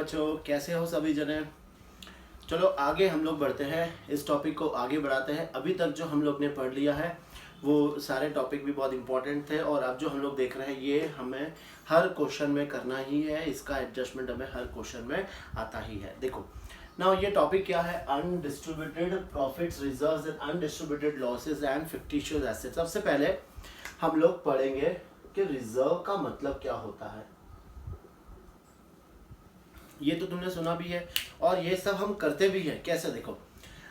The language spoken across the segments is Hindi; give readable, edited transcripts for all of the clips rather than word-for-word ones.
बच्चों, कैसे हो सभी जने। चलो आगे हम लोग बढ़ते हैं, इस टॉपिक को आगे बढ़ाते हैं। अभी तक जो हम लोग ने पढ़ लिया है वो सारे टॉपिक भी बहुत इंपॉर्टेंट थे, और अब जो हम लोग देख रहे हैं ये हमें हर क्वेश्चन में करना ही है। इसका एडजस्टमेंट हमें हर क्वेश्चन में आता ही है। देखो ना, ये टॉपिक क्या है? Undistributed profits, reserves and undistributed losses and fictitious assets. सबसे पहले हम लोग पढ़ेंगे कि रिजर्व का मतलब क्या होता है। ये तो तुमने सुना भी है और ये सब हम करते भी हैं। कैसे? देखो,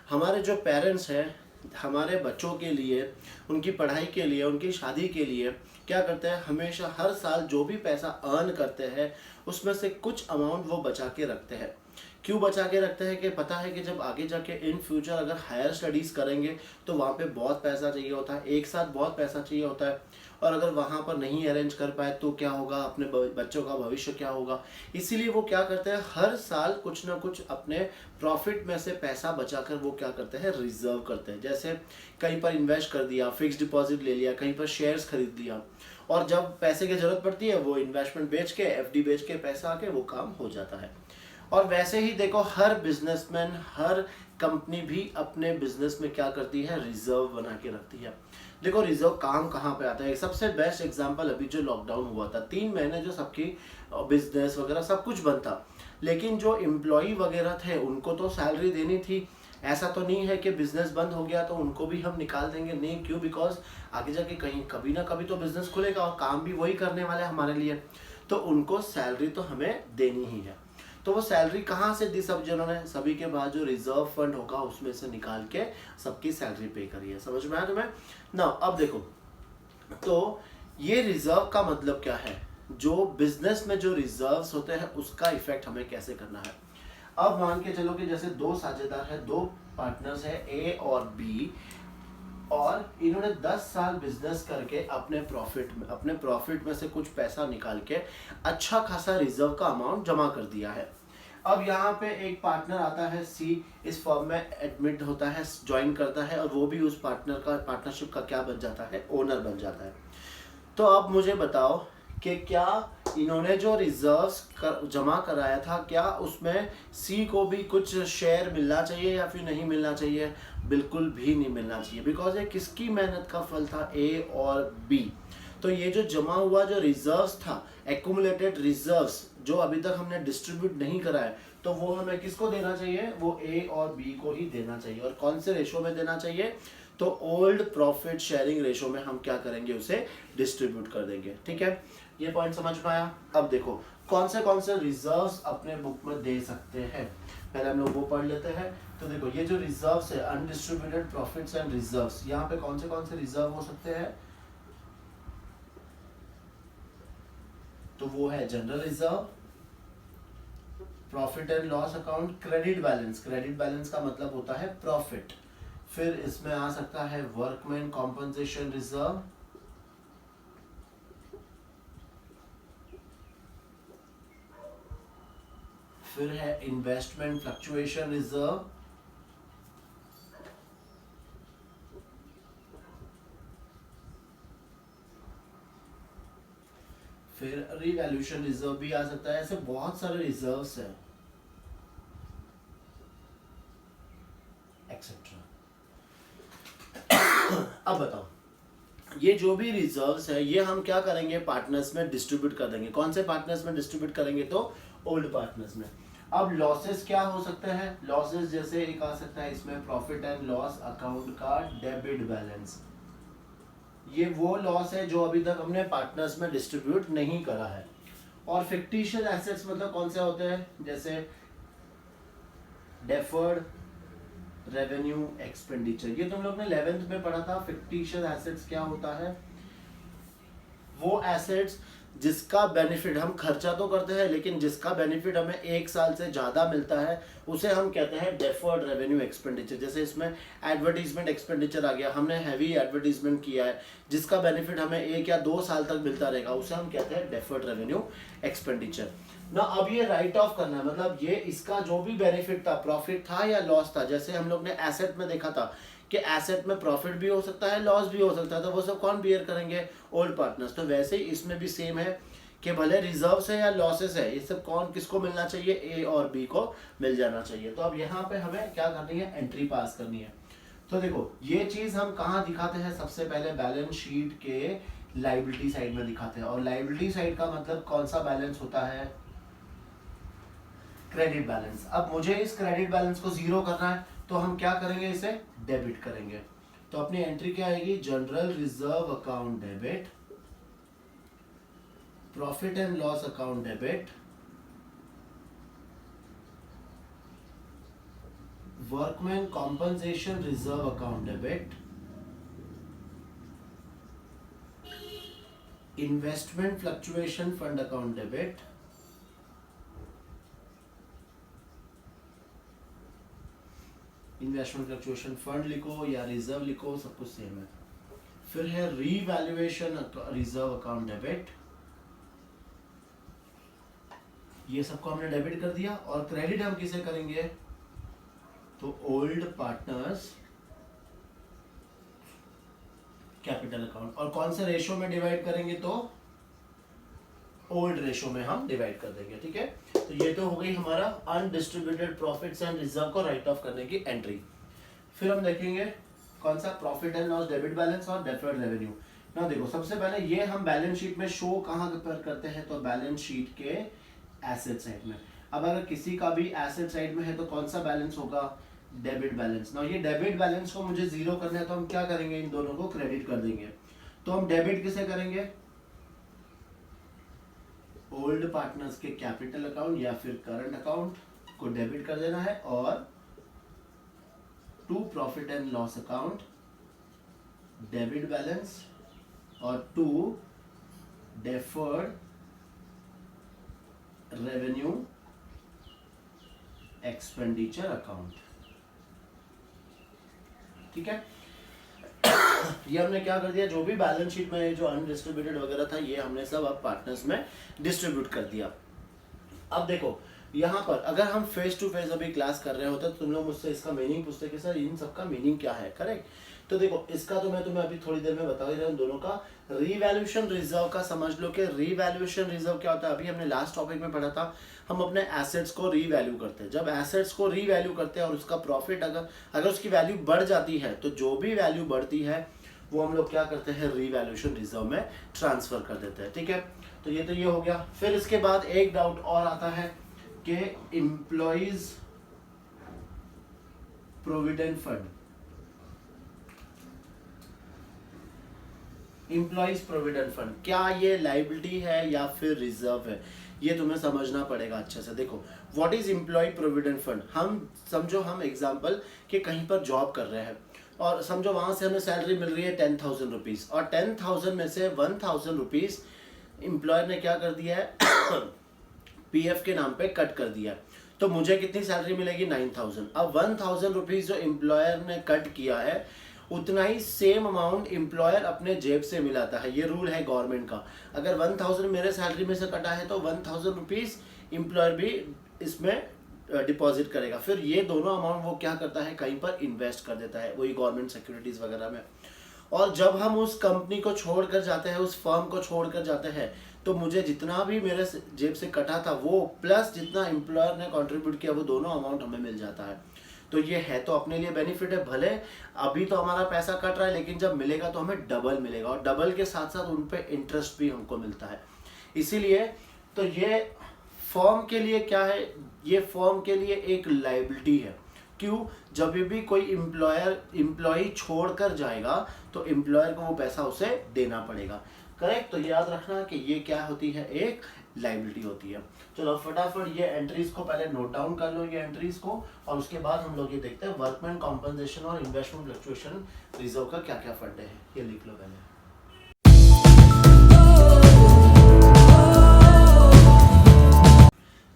हमारे जो पेरेंट्स हैं हमारे बच्चों के लिए, उनकी पढ़ाई के लिए, उनकी शादी के लिए क्या करते हैं, हमेशा हर साल जो भी पैसा अर्न करते हैं उसमें से कुछ अमाउंट वो बचा के रखते हैं। क्यों बचा के रखते हैं? कि पता है कि जब आगे जाके इन फ्यूचर अगर हायर स्टडीज़ करेंगे तो वहाँ पे बहुत पैसा चाहिए होता है, एक साथ बहुत पैसा चाहिए होता है, और अगर वहाँ पर नहीं अरेंज कर पाए तो क्या होगा, अपने बच्चों का भविष्य क्या होगा। इसीलिए वो क्या करते हैं, हर साल कुछ ना कुछ अपने प्रॉफिट में से पैसा बचाकर वो क्या करते हैं, रिजर्व करते हैं। जैसे कहीं पर इन्वेस्ट कर दिया, फिक्स डिपॉजिट ले लिया, कहीं पर शेयर्स खरीद लिया, और जब पैसे की जरूरत पड़ती है वो इन्वेस्टमेंट बेच के, एफडी बेच के पैसा आके वो काम हो जाता है। और वैसे ही देखो, हर बिजनेसमैन, हर कंपनी भी अपने बिजनेस में क्या करती है, रिजर्व बना के रखती है। देखो रिजर्व काम कहाँ पे आता है? सबसे बेस्ट एग्जांपल अभी जो लॉकडाउन हुआ था, 3 महीने जो सबकी बिजनेस वगैरह सब कुछ बंद था, लेकिन जो एम्प्लॉय वगैरह थे उनको तो सैलरी देनी थी। ऐसा तो नहीं है कि बिजनेस बंद हो गया तो उनको भी हम निकाल देंगे, नहीं। क्यों? बिकॉज आगे जाके कहीं कभी ना कभी तो बिजनेस खुलेगा और काम भी वही करने वाले हमारे लिए, तो उनको सैलरी तो हमें देनी ही है। तो वो सैलरी कहाँ से दी? सब जनों ने, सभी के बाद जो रिजर्व फंड होगा उसमें से निकाल के सबकी सैलरी पे करी है। समझ में आया तुम्हें ना? अब देखो, तो ये रिजर्व का मतलब क्या है, जो बिजनेस में जो रिजर्व्स होते हैं उसका इफेक्ट हमें कैसे करना है। अब मान के चलो कि जैसे दो साझेदार है, दो पार्टनर्स है, ए और बी, और इन्होंने 10 साल बिजनेस करके अपने प्रॉफिट में से कुछ पैसा निकाल के अच्छा खासा रिजर्व का अमाउंट जमा कर दिया है। अब यहाँ पे एक पार्टनर आता है सी, इस फर्म में एडमिट होता है, ज्वाइन करता है, और वो भी उस पार्टनरशिप का क्या बन जाता है, ओनर बन जाता है। तो अब मुझे बताओ कि क्या इन्होंने जो रिजर्व्स जमा कराया था, क्या उसमें सी को भी कुछ शेयर मिलना चाहिए या फिर नहीं मिलना चाहिए? बिल्कुल भी नहीं मिलना चाहिए, बिकॉज ये किसकी मेहनत का फल था, ए और बी। तो ये जो जमा हुआ जो रिजर्व्स था, एक्यूमुलेटेड रिजर्व्स, जो अभी तक हमने डिस्ट्रीब्यूट नहीं करा है, तो वो हमें किसको देना चाहिए? वो ए और बी को ही देना चाहिए। और कौन से रेशो में देना चाहिए? तो ओल्ड प्रॉफिट शेयरिंग रेशो में हम क्या करेंगे, उसे डिस्ट्रीब्यूट कर देंगे। ठीक है, ये पॉइंट समझ में आया? अब देखो कौन से रिजर्व्स अपने बुक में दे सकते हैं, पहले हम लोग वो पढ़ लेते हैं। तो देखो, ये जो रिजर्व्स है, अनडिस्ट्रीब्यूटेड प्रॉफिट्स एंड रिजर्व्स, यहाँ पे कौन से रिजर्व हो सकते हैं? तो वो है general reserve, profit and loss account, credit balance. Credit balance का मतलब होता है प्रॉफिट। फिर इसमें आ सकता है वर्कमैन कॉम्पनसेशन रिजर्व, फिर है इन्वेस्टमेंट फ्लक्चुएशन रिजर्व, फिर रिवैल्यूएशन रिजर्व भी आ सकता है। ऐसे बहुत सारे रिजर्व्स हैं, एक्सेट्रा। अब बताओ, ये जो भी रिजर्व्स है ये हम क्या करेंगे, पार्टनर्स में डिस्ट्रीब्यूट कर देंगे। कौन से पार्टनर्स में डिस्ट्रीब्यूट करेंगे? तो ओल्ड पार्टनर्स में। अब लॉसेस क्या हो सकते हैं? लॉसेस जैसे एक आ सकता है इसमें प्रॉफिट एंड लॉस अकाउंट का डेबिट बैलेंस। ये वो लॉस है जो अभी तक हमने पार्टनर्स में डिस्ट्रीब्यूट नहीं करा है। और फिक्टिशियस एसेट्स मतलब कौन से होते हैं? जैसे डेफर्ड रेवेन्यू एक्सपेंडिचर, ये तुम लोग ने 11th में पढ़ा था। फिक्टिशियस एसेट्स क्या होता है? वो एसेट्स जिसका बेनिफिट, हम खर्चा तो करते हैं लेकिन जिसका बेनिफिट हमें 1 साल से ज़्यादा मिलता है उसे हम कहते हैं डेफर्ड रेवेन्यू एक्सपेंडिचर। जैसे इसमें एडवर्टीजमेंट एक्सपेंडिचर आ गया, हमने हैवी एडवर्टीजमेंट किया है, जिसका बेनिफिट हमें 1 या 2 साल तक मिलता रहेगा, उसे हम कहते हैं डेफर्ड रेवेन्यू एक्सपेंडिचर ना। अब ये राइट ऑफ करना है, मतलब ये इसका जो भी बेनिफिट था, प्रॉफिट था या लॉस था, जैसे हम लोग ने एसेट में देखा था कि एसेट में प्रॉफिट भी हो सकता है, लॉस भी हो सकता है, तो वो सब कौन बियर करेंगे? Old partners. तो वैसे ही इसमें भी सेम है कि भले रिजर्व है या लॉसेस है, ये सब कौन किसको मिलना चाहिए, ए और बी को मिल जाना चाहिए। तो अब यहाँ पे हमें क्या करनी है, एंट्री पास करनी है। तो देखो ये चीज हम कहाँ दिखाते हैं, सबसे पहले बैलेंस शीट के लायबिलिटी साइड में दिखाते हैं। और लायबिलिटी साइड का मतलब कौन सा बैलेंस होता है, क्रेडिट बैलेंस। अब मुझे इस क्रेडिट बैलेंस को जीरो करना है, तो हम क्या करेंगे, इसे डेबिट करेंगे। तो अपनी एंट्री क्या आएगी, general reserve account debit, profit and loss account debit, workman compensation reserve account debit, investment fluctuation fund account debit, investment fluctuation fund लिखो या रिजर्व लिखो, सब कुछ सेम है। फिर है रीवैल्यूएशन रिजर्व अकाउंट डेबिट, ये सबको हमने डेबिट कर दिया। और क्रेडिट हम किसे करेंगे, तो ओल्ड पार्टनर्स कैपिटल अकाउंट। और कौन से रेशो में डिवाइड करेंगे, तो ओल्ड रेशो में हम डिवाइड कर देंगे, ठीक है। तो ये तो हो गई हमारा अनडिस्ट्रीब्यूटेड प्रॉफिट्स एंड रिजर्व को राइट ऑफ करने की एंट्री। फिर हम देखेंगे कौन सा, profit and loss debit balance और डेफर्ड रेवेन्यू। ना देखो सबसे पहले ये हम बैलेंस शीट में शो कहाँ पर करते हैं, तो बैलेंस शीट के एसेट साइड में। अब अगर किसी का भी एसेट साइड में है तो कौन सा बैलेंस होगा, डेबिट बैलेंस। ना ये डेबिट बैलेंस को मुझे जीरो करना है, तो हम क्या करेंगे, इन दोनों को क्रेडिट कर देंगे। तो हम डेबिट किसे करेंगे, ओल्ड पार्टनर्स के कैपिटल अकाउंट या फिर करंट अकाउंट को डेबिट कर देना है, और to profit and loss account debit balance, और to deferred revenue expenditure account, ठीक है। ये हमने क्या कर दिया, जो भी बैलेंस शीट में जो अनडिस्ट्रीब्यूटेड वगैरह था ये हमने सब अब पार्टनर्स में डिस्ट्रीब्यूट कर दिया। अब देखो यहाँ पर अगर हम फेस टू फेस अभी क्लास कर रहे होते तो तुम लोग मुझसे इसका मीनिंग पूछते कि सर इन सब का मीनिंग क्या है, करेक्ट। तो देखो इसका तो मैं तुम्हें अभी थोड़ी देर में बता ही रहा हूँ। दोनों का रीवैल्यूएशन रिजर्व का समझ लो कि रीवैल्यूएशन रिजर्व क्या होता है। अभी हमने लास्ट टॉपिक में पढ़ा था, हम अपने एसेट्स को रीवैल्यू करते हैं। जब एसेट्स को रीवैल्यू करते हैं और उसका प्रॉफिट अगर उसकी वैल्यू बढ़ जाती है, तो जो भी वैल्यू बढ़ती है वो हम लोग क्या करते हैं, रीवैल्यूएशन रिजर्व में ट्रांसफर कर देते हैं, ठीक है। तो ये हो गया। फिर इसके बाद एक डाउट और आता है कि employees provident fund, employees provident fund क्या ये लायबिलिटी है या फिर रिजर्व है, ये तुम्हें समझना पड़ेगा अच्छे से। देखो what is employ provident fund, हम समझो हम एग्जांपल कि कहीं पर जॉब कर रहे हैं और समझो वहां से हमें सैलरी मिल रही है 10,000 रुपीज, और 10,000 में से 1,000 रुपीज एम्प्लॉयर ने क्या कर दिया है पीएफ के नाम पे कट कर दिया। तो मुझे कितनी सैलरी मिलेगी, 9,000। अब 1,000 रुपीज जो एम्प्लॉयर ने कट किया है उतना ही सेम अमाउंट एम्प्लॉयर अपने जेब से मिलाता है। ये रूल है गवर्नमेंट का। अगर 1,000 मेरे सैलरी में से कटा है तो 1,000 रुपीज एम्प्लॉयर भी इसमें डिपॉजिट करेगा। फिर ये दोनों अमाउंट वो क्या करता है, कहीं पर इन्वेस्ट कर देता है, वही गवर्नमेंट सिक्योरिटीज वगैरह में। और जब हम उस कंपनी को छोड़कर जाते हैं, उस फर्म को छोड़कर जाते हैं, तो मुझे जितना भी मेरे जेब से कटा था वो प्लस जितना एम्प्लॉयर ने कंट्रीब्यूट किया वो दोनों अमाउंट हमें मिल जाता है। तो ये है तो अपने लिए बेनिफिट है। भले अभी तो हमारा पैसा कट रहा है लेकिन जब मिलेगा तो हमें डबल मिलेगा, और डबल के साथ साथ उन पे इंटरेस्ट भी हमको मिलता है। इसीलिए तो ये फर्म के लिए क्या है, ये फर्म के लिए एक लायबिलिटी है। क्यों, जब भी कोई एम्प्लॉय छोड़कर जाएगा तो एम्प्लॉयर को वो पैसा उसे देना पड़ेगा, करेक्ट। तो याद रखना कि ये क्या होती है, एक लायबिलिटी होती है। चलो फटाफट ये एंट्रीज को पहले नोट डाउन कर लो, ये एंट्रीज को, और उसके बाद हम लोग ये देखते हैं वर्कमैन कॉम्पनसेशन और इन्वेस्टमेंट फ्लक्चुएशन रिजर्व का क्या क्या फंड है, ये लिख लो पहले।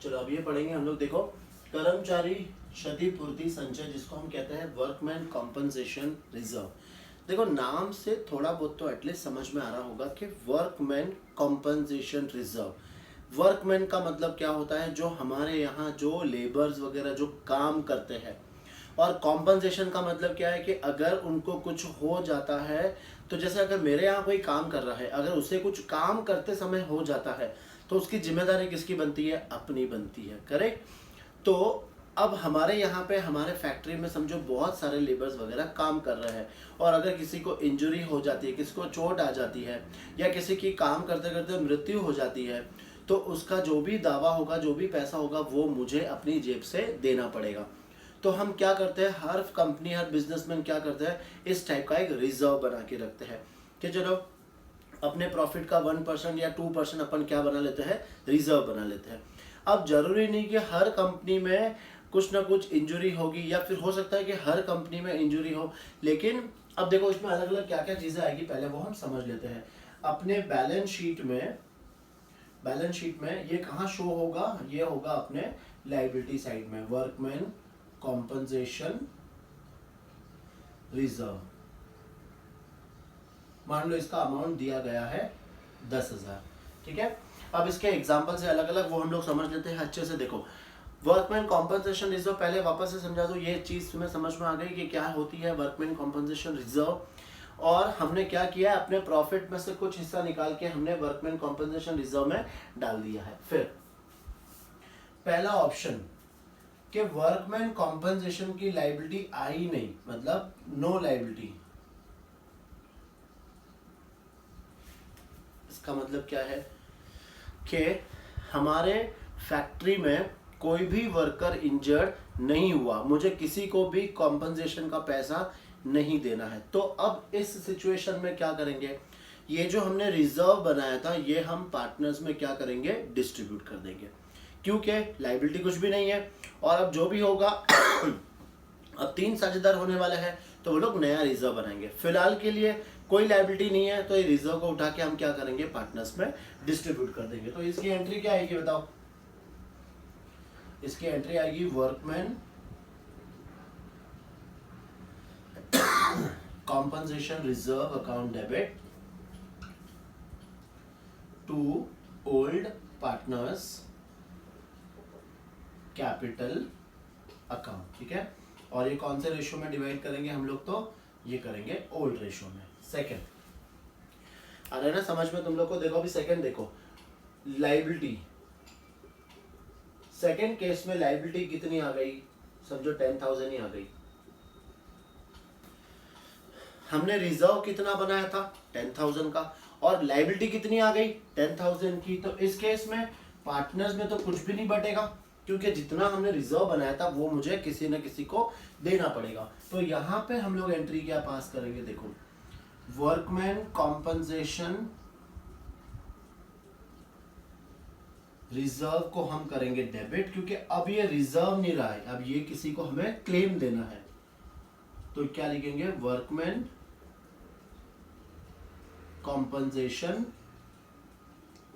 चलो अब ये पढ़ेंगे हम लोग। देखो कर्मचारी क्षतिपूर्ति संचय, जिसको हम कहते हैं वर्कमैन कॉम्पनसेशन रिजर्व। देखो नाम से थोड़ा बहुत तो एटलीस्ट समझ में आ रहा होगा कि वर्कमैन कॉम्पनसेशन रिजर्व, वर्कमैन का मतलब क्या होता है, जो हमारे यहाँ जो लेबर्स वगैरह जो काम करते हैं। और कॉम्पनसेशन का मतलब क्या है कि अगर उनको कुछ हो जाता है, तो जैसे अगर मेरे यहाँ कोई काम कर रहा है, अगर उसे कुछ काम करते समय हो जाता है तो उसकी जिम्मेदारी किसकी बनती है? अपनी बनती है, करेक्ट। तो अब हमारे यहाँ पे हमारे फैक्ट्री में समझो बहुत सारे लेबर्स वगैरह काम कर रहे हैं, और अगर किसी को इंजरी हो जाती है, किसी को चोट आ जाती है, या किसी की काम करते करते मृत्यु हो जाती है, तो उसका जो भी दावा होगा, जो भी पैसा होगा, वो मुझे अपनी जेब से देना पड़ेगा। तो हम क्या करते हैं, हर कंपनी, हर बिजनेसमैन क्या करते हैं, इस टाइप का एक रिजर्व बना के रखते हैं कि चलो अपने प्रॉफिट का 1% या 2% अपन क्या बना लेते हैं, रिजर्व बना लेते हैं। अब जरूरी नहीं कि हर कंपनी में कुछ ना कुछ इंजरी होगी, या फिर हो सकता है कि हर कंपनी में इंजरी हो, लेकिन अब देखो इसमें अलग अलग क्या क्या चीजें आएगी, पहले वो हम समझ लेते हैं। अपने बैलेंस शीट में ये कहाँ शो होगा, ये होगा अपने लायबिलिटी साइड में, वर्कमैन कॉम्पनसेशन रिजर्व। मान लो इसका अमाउंट दिया गया है 10,000, ठीक है। अब इसके एग्जांपल से अलग अलग वो हम लोग समझ लेते हैं अच्छे से। देखो वर्कमैन कॉम्पनसेशन रिजर्व, पहले वापस से समझा दो, ये चीज तुम्हें समझ में आ गई कि क्या होती है वर्कमैन कॉम्पनसेशन रिजर्व, और हमने क्या किया है, अपने प्रॉफिट में से कुछ हिस्सा निकाल के हमने वर्कमैन कॉम्पनसेशन रिजर्व में डाल दिया है। फिर पहला ऑप्शन कि वर्कमैन कॉम्पनसेशन की लायबिलिटी आई नहीं, मतलब नो लायबिलिटी। इसका मतलब क्या है कि हमारे फैक्ट्री में कोई भी वर्कर इंजर्ड नहीं हुआ, मुझे किसी को भी कॉम्पनसेशन का पैसा नहीं देना है। तो अब इस सिचुएशन में क्या करेंगे, ये जो हमने रिजर्व बनाया था ये हम पार्टनर्स में क्या करेंगे, डिस्ट्रीब्यूट कर देंगे, क्योंकि लायबिलिटी कुछ भी नहीं है। और अब जो भी होगा अब 3 साझेदार होने वाले हैं, तो वो लोग नया रिजर्व बनाएंगे। फिलहाल के लिए कोई लायबिलिटी नहीं है, तो ये रिजर्व को उठा के हम क्या करेंगे, पार्टनर्स में डिस्ट्रीब्यूट कर देंगे। तो इसकी एंट्री क्या आएगी बताओ, इसकी एंट्री आएगी workman compensation reserve account debit to old partners capital account, ठीक है। और ये कौन से रेशो में डिवाइड करेंगे हम लोग, तो ये करेंगे ओल्ड रेशो में। सेकंड आ रहा है ना समझ में तुम लोग को। देखो अभी सेकंड देखो, लायबिलिटी, सेकंड केस में लायबिलिटी कितनी आ गई, समझो 10,000 ही आ गई। हमने रिजर्व कितना बनाया था, 10,000 का, और लायबिलिटी कितनी आ गई, 10,000 की। तो इस केस में पार्टनर्स में तो कुछ भी नहीं बटेगा, क्योंकि जितना हमने रिजर्व बनाया था वो मुझे किसी न किसी को देना पड़ेगा। तो यहाँ पे हम लोग एंट्री क्या पास करेंगे, देखो वर्कमैन कॉम्पनसेशन रिजर्व को हम करेंगे डेबिट, क्योंकि अब ये रिजर्व नहीं रहा है, अब ये किसी को हमें क्लेम देना है। तो क्या लिखेंगे, वर्कमैन कॉम्पनसेशन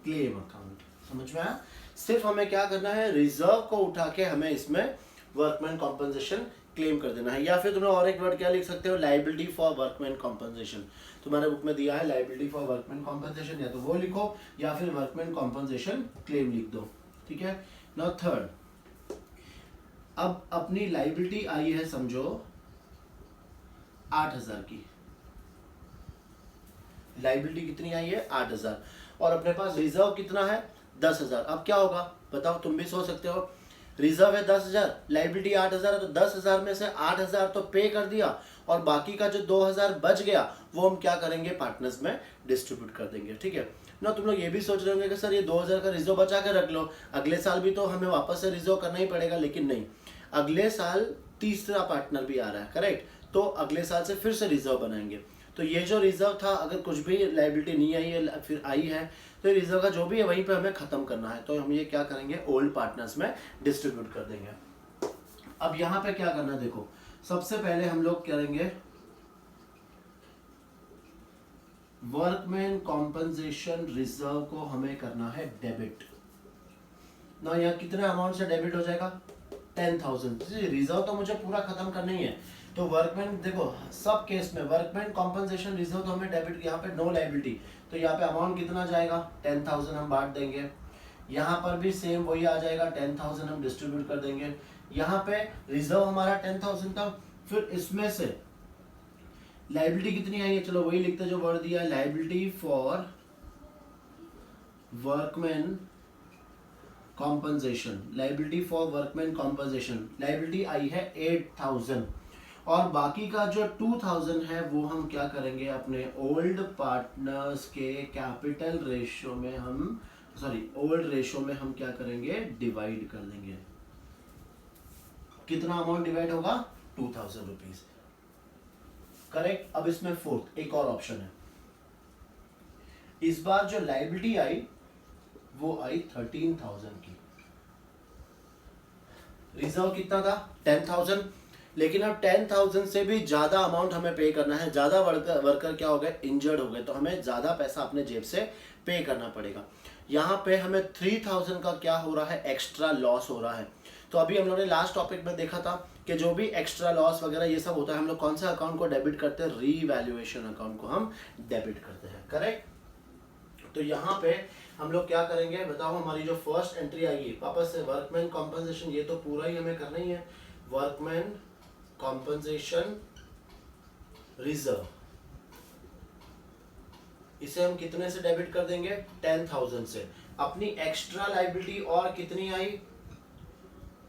क्लेम अकाउंट। समझ में आया, सिर्फ हमें क्या करना है, रिजर्व को उठा के हमें इसमें वर्कमैन कॉम्पनसेशन क्लेम कर देना है। या फिर तुम्हें और एक वर्ड क्या लिख सकते हो, लायबिलिटी फॉर वर्कमैन कॉम्पनसेशन। तुम्हारे बुक में दिया है लायबिलिटी फॉर वर्कमैन कॉम्पनसेशन, या तो वो लिखो या फिर वर्कमैन कॉम्पनसेशन क्लेम लिख दो, ठीक है। नाउ थर्ड, अब अपनी लायबिलिटी आई है समझो 8,000 की, लायबिलिटी कितनी आई है 8,000, और अपने पास रिजर्व कितना है 10,000। अब क्या होगा बताओ, तुम भी सोच सकते हो, रिजर्व है 10,000, लायबिलिटी 8,000 है, तो 10,000 में से 8,000 तो पे कर दिया, और बाकी का जो 2,000 बच गया वो हम क्या करेंगे, पार्टनर्स में डिस्ट्रीब्यूट कर देंगे, ठीक है ना। तुम लोग ये भी सोच रहे होंगे कि सर ये 2,000 का रिजर्व बचा के रख लो, अगले साल भी तो हमें वापस से रिजर्व करना ही पड़ेगा। लेकिन नहीं, अगले साल तीसरा पार्टनर भी आ रहा है, करेक्ट, तो अगले साल से फिर से रिजर्व बनाएंगे। तो ये जो रिजर्व था, अगर कुछ भी लायबिलिटी नहीं आई है फिर आई है, तो ये रिजर्व का जो भी है वहीं पे हमें खत्म करना है। तो हम ये क्या करेंगे, ओल्ड पार्टनर्स में डिस्ट्रीब्यूट कर देंगे। अब यहाँ पे क्या करना है, देखो सबसे पहले हम लोग करेंगे वर्कमैन कॉम्पनसेशन रिजर्व को हमें करना है डेबिट ना। यहाँ कितने अमाउंट से डेबिट हो जाएगा, 10,000। रिजर्व तो मुझे पूरा खत्म करना ही है, तो वर्कमैन देखो सब केस में वर्कमैन कॉम्पनसेशन रिजर्व तो हमें डेबिट, यहाँ पे नो लायबिलिटी, तो यहाँ पे अमाउंट कितना जाएगा 10,000 हम बांट देंगे। यहाँ पर भी सेम वही आ जाएगा, 10,000 हम डिस्ट्रीब्यूट कर देंगे। यहाँ पे रिजर्व हमारा 10,000 था, फिर इसमें से लायबिलिटी कितनी आई है, चलो वही लिखते जो वर्ड दिया है, liability for workman compensation, liability for workman compensation, liability आई है 8000 और बाकी का जो 2000 है वो हम क्या करेंगे अपने ओल्ड पार्टनर्स के कैपिटल रेशियो में हम ओल्ड रेशियो में हम क्या करेंगे डिवाइड कर देंगे। कितना अमाउंट डिवाइड होगा 2000 रुपीज। करेक्ट। अब इसमें फोर्थ एक और ऑप्शन है। इस बार जो लाइबिलिटी आई वो आई 13,000 की। रिजर्व कितना था 10,000, लेकिन अब 10,000 से भी ज्यादा अमाउंट हमें पे करना है। ज्यादा वर्कर क्या हो गए इंजर्ड हो गए, तो हमें ज्यादा पैसा अपने जेब से पे करना पड़ेगा। यहाँ पे हमें 3,000 का क्या हो रहा है एक्स्ट्रा लॉस हो रहा है। तो अभी हम लोगों ने लास्ट टॉपिक में देखा था कि जो भी एक्स्ट्रा लॉस वगैरह ये सब होता है हम लोग कौन सा अकाउंट को डेबिट करते हैं, रीवैल्यूएशन अकाउंट को हम डेबिट करते हैं। करेक्ट। तो यहाँ पे हम लोग क्या करेंगे बताओ। हमारी जो फर्स्ट एंट्री आएगी वापस से वर्कमैन कॉम्पनसेशन, ये तो पूरा ही हमें करना ही है। वर्कमैन कॉम्पनसेशन रिजर्व, इसे हम कितने से डेबिट कर देंगे 10,000 से। अपनी एक्स्ट्रा लाइबिलिटी और कितनी आई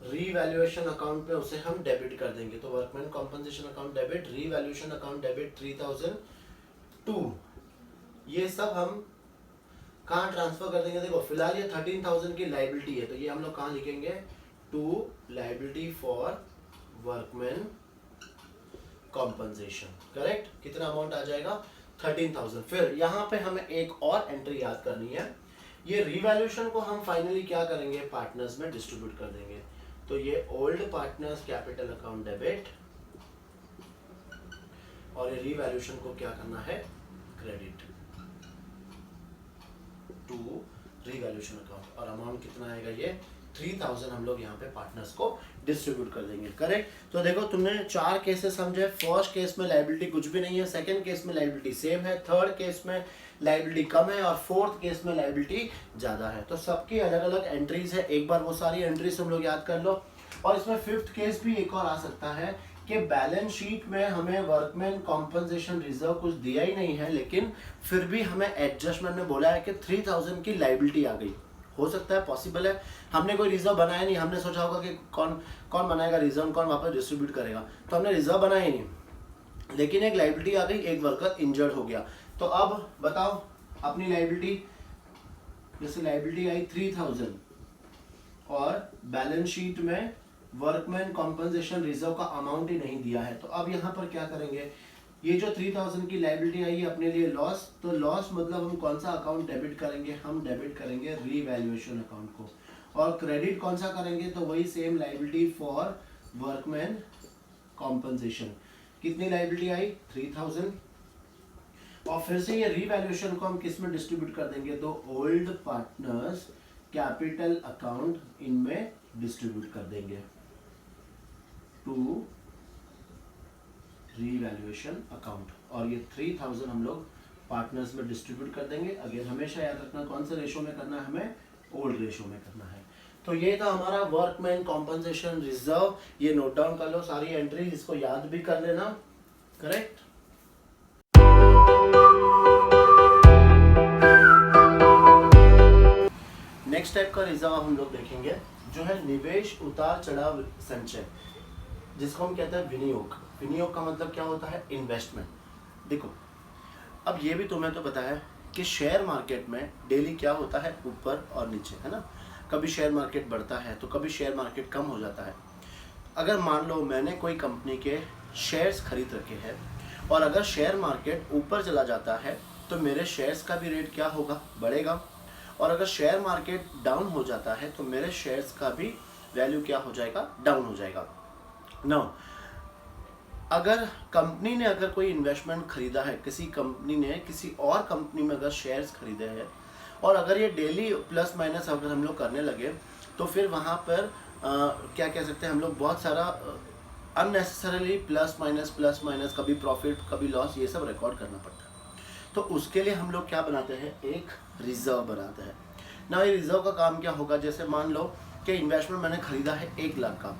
रीवैल्यूएशन अकाउंट पे उसे हम डेबिट कर देंगे। तो workman compensation account debit, revaluation account debit 3002। ये सब हम कहाँ ट्रांसफर कर देंगे। देखो फिलहाल ये 13,000 की लाइबिलिटी है, तो ये हम लोग कहाँ लिखेंगे to liability for workman compensation. Correct. कितना अमाउंट आ जाएगा 13,000। फिर यहाँ पे हमें एक और एंट्री याद करनी है। ये रीवैल्यूएशन को हम फाइनली क्या करेंगे पार्टनर्स में डिस्ट्रीब्यूट कर देंगे। तो ये old partners capital account debit और ये रीवैल्यूएशन को क्या करना है क्रेडिट टू रीवैल्यूएशन अकाउंट। और अमाउंट कितना आएगा ये 3,000 हम लोग यहाँ पे पार्टनर्स को डिस्ट्रीब्यूट कर देंगे। करेक्ट। तो देखो तुमने 4 केसेस समझे। फर्स्ट केस में लाइबिलिटी कुछ भी नहीं है, सेकंड केस में लाइबिलिटी सेम है, थर्ड केस में लाइबिलिटी कम है और फोर्थ केस में लाइबिलिटी ज्यादा है। तो सबकी अलग अलग एंट्रीज है, एक बार वो सारी एंट्रीज हम लोग याद कर लो। और इसमें फिफ्थ केस भी एक और आ सकता है कि बैलेंस शीट में हमें वर्कमैन कॉम्पनसेशन रिजर्व कुछ दिया ही नहीं है, लेकिन फिर भी हमें एडजस्टमेंट में बोला है कि 3,000 की लाइबिलिटी आ गई। हो सकता है, पॉसिबल है। हमने कोई रिजर्व बनाया नहीं, हमने सोचा होगा कि कौन बनाएगा रिजर्व, कौन वापस डिस्ट्रीब्यूट करेगा, तो हमने रिजर्व बनाया ही नहीं। लेकिन एक लाइबिलिटी आ गई, एक वर्कर इंजर्ड हो गया। तो अब बताओ अपनी लाइबिलिटी, जैसे लाइबिलिटी आई 3,000 और बैलेंस शीट में वर्कमैन कॉम्पनसेशन रिजर्व का अमाउंट ही नहीं दिया है। तो अब यहाँ पर क्या करेंगे, ये जो 3,000 की लाइबिलिटी आई है अपने लिए लॉस, तो लॉस मतलब हम कौन सा अकाउंट डेबिट करेंगे, हम डेबिट करेंगे रीवैल्यूएशन अकाउंट को। और क्रेडिट कौन सा करेंगे, तो वही same liability for workman compensation. कितनी लाइबिलिटी आई 3,000। और फिर से ये रीवैल्यूएशन को हम किस में डिस्ट्रीब्यूट कर देंगे, तो ओल्ड पार्टनर्स कैपिटल अकाउंट इनमें डिस्ट्रीब्यूट कर देंगे टू रीवैल्यूएशन अकाउंट। और ये 3,000 हम लोग पार्टनर्स में डिस्ट्रीब्यूट कर देंगे। अगेन हमेशा याद रखना कौन से रेशो में करना है, हमें ओल्ड रेशो में करना है। तो ये था हमारा वर्कमैन कॉम्पनसेशन रिजर्व। ये नोट डाउन कर लो सारी एंट्री, इसको याद भी कर लेना। करेक्ट। नेक्स्ट टाइप का रिजर्व हम लोग देखेंगे जो है निवेश उतार चढ़ाव संचय, जिसको हम कहते हैं विनियोग। विनियोग का मतलब क्या होता है, इन्वेस्टमेंट। देखो अब ये भी तुम्हें तो पता है कि शेयर मार्केट में डेली क्या होता है, ऊपर और नीचे, है ना। कभी शेयर मार्केट बढ़ता है तो कभी शेयर मार्केट कम हो जाता है। अगर मान लो मैंने कोई कंपनी के शेयर्स खरीद रखे हैं और अगर शेयर मार्केट ऊपर चला जाता है तो मेरे शेयर्स का भी रेट क्या होगा, बढ़ेगा। और अगर शेयर मार्केट डाउन हो जाता है तो मेरे शेयर्स का भी वैल्यू क्या हो जाएगा, डाउन हो जाएगा। नाउ अगर कंपनी ने अगर कोई इन्वेस्टमेंट खरीदा है, किसी कंपनी ने किसी और कंपनी में अगर शेयर्स खरीदे हैं और अगर ये डेली प्लस माइनस अगर हम लोग करने लगे तो फिर वहाँ पर क्या कह सकते हैं हम लोग, बहुत सारा अननेसेसरीली प्लस माइनस कभी प्रॉफिट कभी लॉस ये सब रिकॉर्ड करना पड़ता है। तो उसके लिए हम लोग क्या बनाते हैं, एक रिजर्व बनाते हैं ना। ये रिजर्व का काम क्या होगा, जैसे मान लो कि इन्वेस्टमेंट मैंने खरीदा है 1 लाख का,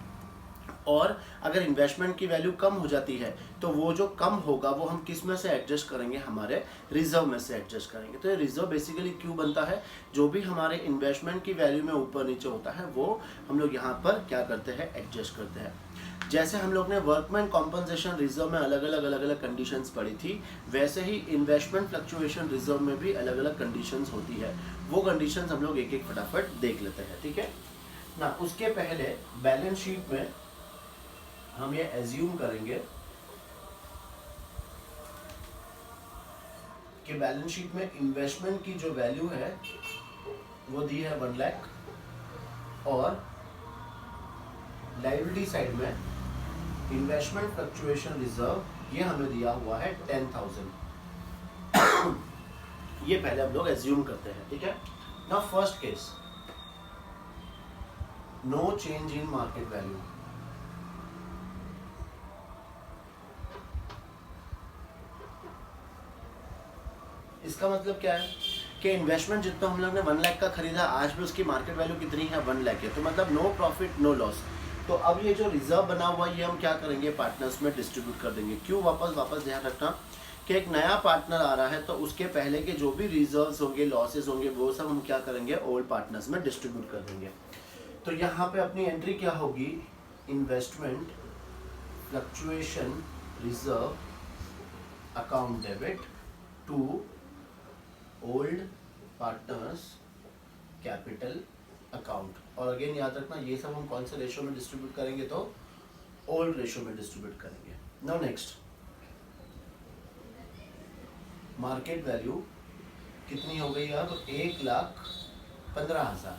और अगर इन्वेस्टमेंट की वैल्यू कम हो जाती है तो वो जो कम होगा वो हम किस में से एडजस्ट करेंगे, हमारे रिजर्व में से एडजस्ट करेंगे। तो ये रिजर्व बेसिकली क्यों बनता है, जो भी हमारे इन्वेस्टमेंट की वैल्यू में ऊपर नीचे होता है वो हम लोग यहाँ पर क्या करते हैं, एडजस्ट करते हैं। जैसे हम लोग ने वर्कमैन कॉम्पनसेशन रिजर्व में अलग अलग कंडीशंस पढ़ी थी, वैसे ही इन्वेस्टमेंट फ्लक्चुएशन रिजर्व में भी अलग अलग कंडीशंस होती है। वो कंडीशंस हम लोग एक एक फटाफट देख लेते हैं, ठीक है ना। उसके पहले बैलेंस शीट में हम ये एज्यूम करेंगे कि बैलेंस शीट में इन्वेस्टमेंट की जो वैल्यू है वो दी है 1 लाख और लायबिलिटी साइड में इन्वेस्टमेंट फ्लक्चुएशन रिजर्व ये हमें दिया हुआ है 10,000। ये पहले हम लोग एज्यूम करते हैं, ठीक है ना। First case, no change in market value. इसका मतलब क्या है कि इन्वेस्टमेंट जितना हम लोग ने 1 लाख का खरीदा, आज भी उसकी मार्केट वैल्यू कितनी है, 1 लाख है। तो मतलब नो प्रॉफिट नो लॉस। तो अब ये जो रिजर्व बना हुआ है ये हम क्या करेंगे, पार्टनर्स में डिस्ट्रीब्यूट कर देंगे। क्यों, वापस ध्यान रखना कि एक नया पार्टनर आ रहा है तो उसके पहले के जो भी रिजर्व्स होंगे, लॉसेस होंगे, वो सब हम क्या करेंगे, ओल्ड पार्टनर्स में डिस्ट्रीब्यूट कर देंगे। तो यहाँ पे अपनी एंट्री क्या होगी, investment fluctuation reserve account debit to old partners capital account. और अगेन याद रखना ये सब हम कौन से रेशो में डिस्ट्रीब्यूट करेंगे, तो ओल्ड रेशो में डिस्ट्रीब्यूट करेंगे। नाउ नेक्स्ट, मार्केट वैल्यू कितनी हो गई अब, 1,15,000।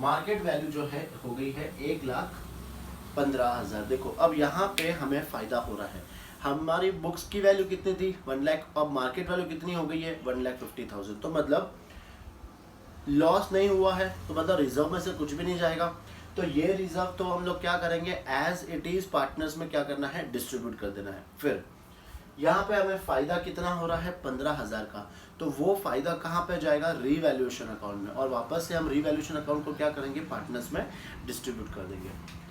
मार्केट वैल्यू जो है हो गई है 1,15,000। देखो अब यहाँ पे हमें फायदा हो रहा है, हमारी बुक्स की वैल्यू कितनी थी, 1 लाख, अब मार्केट वैल्यू कितनी हो गई है, 1,50,000। तो मतलब लॉस नहीं हुआ है, तो मतलब रिजर्व में से कुछ भी नहीं जाएगा। तो ये रिजर्व तो हम लोग क्या करेंगे, एज इट इज पार्टनर्स में क्या करना है, डिस्ट्रीब्यूट कर देना है। फिर यहाँ पे हमें फायदा कितना हो रहा है, 15,000 का। तो वो फायदा कहाँ पे जाएगा, रीवैल्यूएशन अकाउंट में, और वापस से हम रीवैल्यूएशन अकाउंट को क्या करेंगे, पार्टनर्स में डिस्ट्रीब्यूट कर देंगे।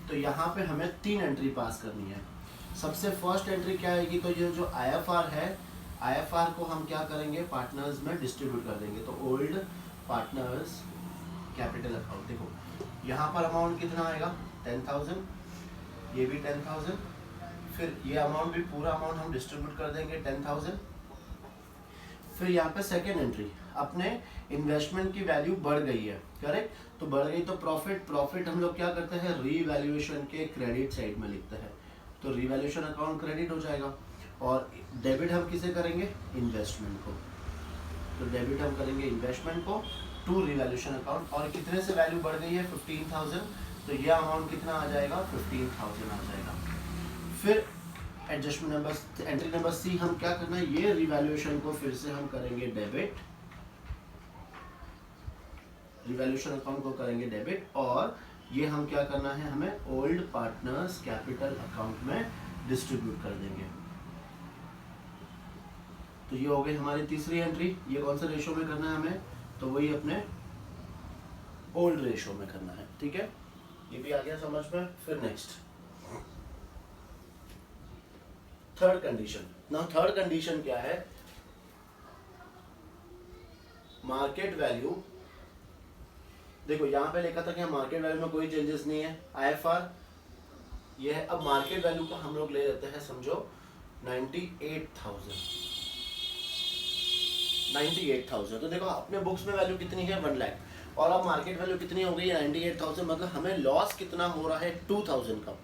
तो यहाँ पे हमें 3 एंट्री पास करनी है। सबसे फर्स्ट एंट्री क्या आएगी, तो ये जो IFR है, IFR को हम क्या करेंगे, पार्टनर्स में डिस्ट्रीब्यूट कर देंगे। तो ओल्ड पार्टनर्स कैपिटल अकाउंट, देखो यहाँ पर अमाउंट कितना आएगा, 10,000, ये भी 10,000, फिर ये अमाउंट भी पूरा अमाउंट हम डिस्ट्रीब्यूट कर देंगे 10,000। फिर यहाँ पे सेकेंड एंट्री, अपने इन्वेस्टमेंट की वैल्यू बढ़ गई है, करेक्ट, तो बढ़ गई तो प्रॉफिट हम लोग क्या करते हैं, रीवैल्यूएशन के क्रेडिट साइड में लिखते हैं। तो रीवैल्यूएशन अकाउंट क्रेडिट हो जाएगा, और डेबिट हम किसे करेंगे, इन्वेस्टमेंट को। तो डेबिट हम करेंगे इन्वेस्टमेंट को टू रीवैल्यूएशन अकाउंट। और कितने से वैल्यू बढ़ गई है, 15,000, तो ये अमाउंट कितना आ जाएगा, 15,000 आ जाएगा। फिर adjustment number, entry number C, हम क्या करना है, ये रिवैल्यूएशन को फिर से हम करेंगे डेबिट, रिवैल्यूएशन अकाउंट को करेंगे डेबिट, और ये हम क्या करना है, हमें ओल्ड पार्टनर्स कैपिटल अकाउंट में डिस्ट्रीब्यूट कर देंगे। तो ये हो गई हमारी तीसरी एंट्री। ये कौन सा रेशो में करना है हमें, तो वही अपने ओल्ड रेशो में करना है, ठीक है, ये भी आ गया समझ में। फिर next third condition. Now third condition क्या है, मार्केट वैल्यू, देखो यहाँ पे लिखा था कि मार्केट वैल्यू में कोई चेंजेस नहीं है, IFR ये है। अब मार्केट वैल्यू को हम लोग ले लेते हैं, समझो 98,000। तो देखो अपने बुक्स में वैल्यू कितनी है, 1 लाख, और अब मार्केट वैल्यू कितनी हो गई है, 98,000। मतलब हमें लॉस कितना हो रहा है, 2,000 का।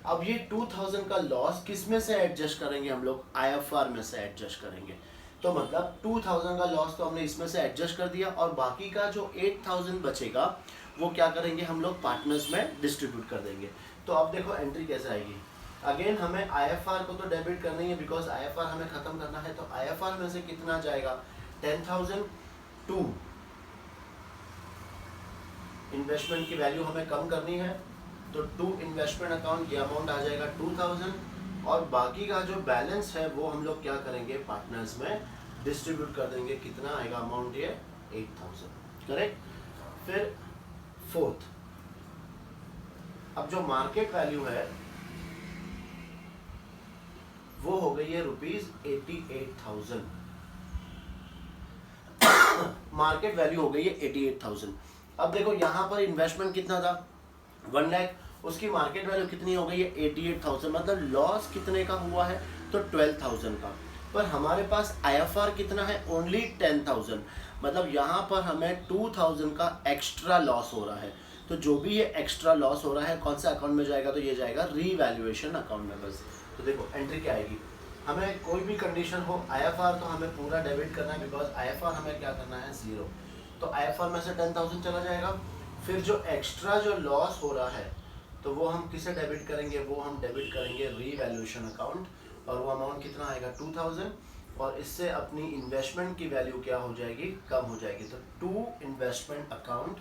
अब ये 2,000 का लॉस किस में से एडजस्ट करेंगे, हम लोग IFR में से एडजस्ट करेंगे। तो मतलब 2,000 का लॉस तो हमने इसमें से एडजस्ट कर दिया, और बाकी का जो 8,000 बचेगा वो क्या करेंगे, हम लोग पार्टनर्स में डिस्ट्रीब्यूट कर देंगे। तो अब देखो एंट्री कैसे आएगी, अगेन हमें IFR को तो डेबिट करना ही है, बिकॉज IFR हमें खत्म करना है। तो IFR में से कितना जाएगा, 10,000 टू इन्वेस्टमेंट की वैल्यू हमें कम करनी है, तो टू इन्वेस्टमेंट अकाउंट ये अमाउंट आ जाएगा 2,000, और बाकी का जो बैलेंस है वो हम लोग क्या करेंगे, पार्टनर्स में डिस्ट्रीब्यूट कर देंगे। कितना आएगा अमाउंट, ये 8,000, करेक्ट। फिर फोर्थ, अब जो मार्केट वैल्यू है वो हो गई है ₹88,000। मार्केट वैल्यू हो गई है 88,000। अब देखो यहाँ पर इन्वेस्टमेंट कितना था 1 लाख, उसकी मार्केट वैल्यू कितनी हो गई है 88,000, मतलब लॉस कितने का हुआ है तो 12,000 का। पर हमारे पास IFR कितना है ओनली 10,000, मतलब यहाँ पर हमें 2,000 का एक्स्ट्रा लॉस हो रहा है। तो जो भी ये एक्स्ट्रा लॉस हो रहा है कौन सा अकाउंट में जाएगा तो ये जाएगा रीवैल्यूएशन अकाउंट में बस। तो देखो एंट्री क्या आएगी, हमें कोई भी कंडीशन हो IFR तो हमें पूरा डेबिट करना है, बिकॉज IFR हमें क्या करना है 0। तो IFR में से 10,000 चला जाएगा। फिर जो एक्स्ट्रा जो लॉस हो रहा है तो वो हम किसे डेबिट करेंगे, वो हम डेबिट करेंगे रीवैल्यूएशन अकाउंट, और वो अमाउंट कितना आएगा 2,000, और इससे अपनी इन्वेस्टमेंट की वैल्यू क्या हो जाएगी कम हो जाएगी। तो टू इन्वेस्टमेंट अकाउंट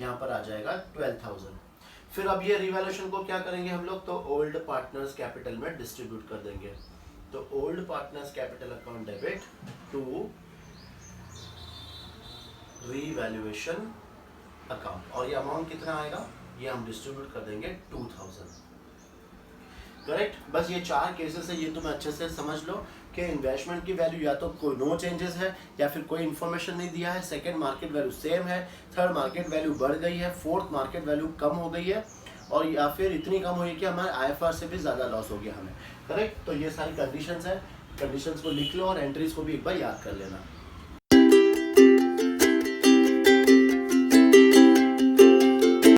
यहाँ पर आ जाएगा 12,000। फिर अब ये रीवैल्यूएशन को क्या करेंगे हम लोग, तो ओल्ड पार्टनर्स कैपिटल में डिस्ट्रीब्यूट कर देंगे। तो old partners capital account debit to revaluation account, और ये अमाउंट कितना आएगा ये हम डिस्ट्रीब्यूट कर देंगे 2,000। करेक्ट। बस ये 4 केसेस है, ये तुम्हें अच्छे से समझ लो कि इन्वेस्टमेंट की वैल्यू या तो कोई नो चेंजेस है या फिर कोई इन्फॉर्मेशन नहीं दिया है, सेकंड मार्केट वैल्यू सेम है, थर्ड मार्केट वैल्यू बढ़ गई है, फोर्थ मार्केट वैल्यू कम हो गई है, और या फिर इतनी कम हुई कि हमारे IFR से भी ज़्यादा लॉस हो गया हमें। करेक्ट। तो ये सारी कंडीशंस है, कंडीशंस को लिख लो और एंट्रीज को भी एक बार याद कर लेना।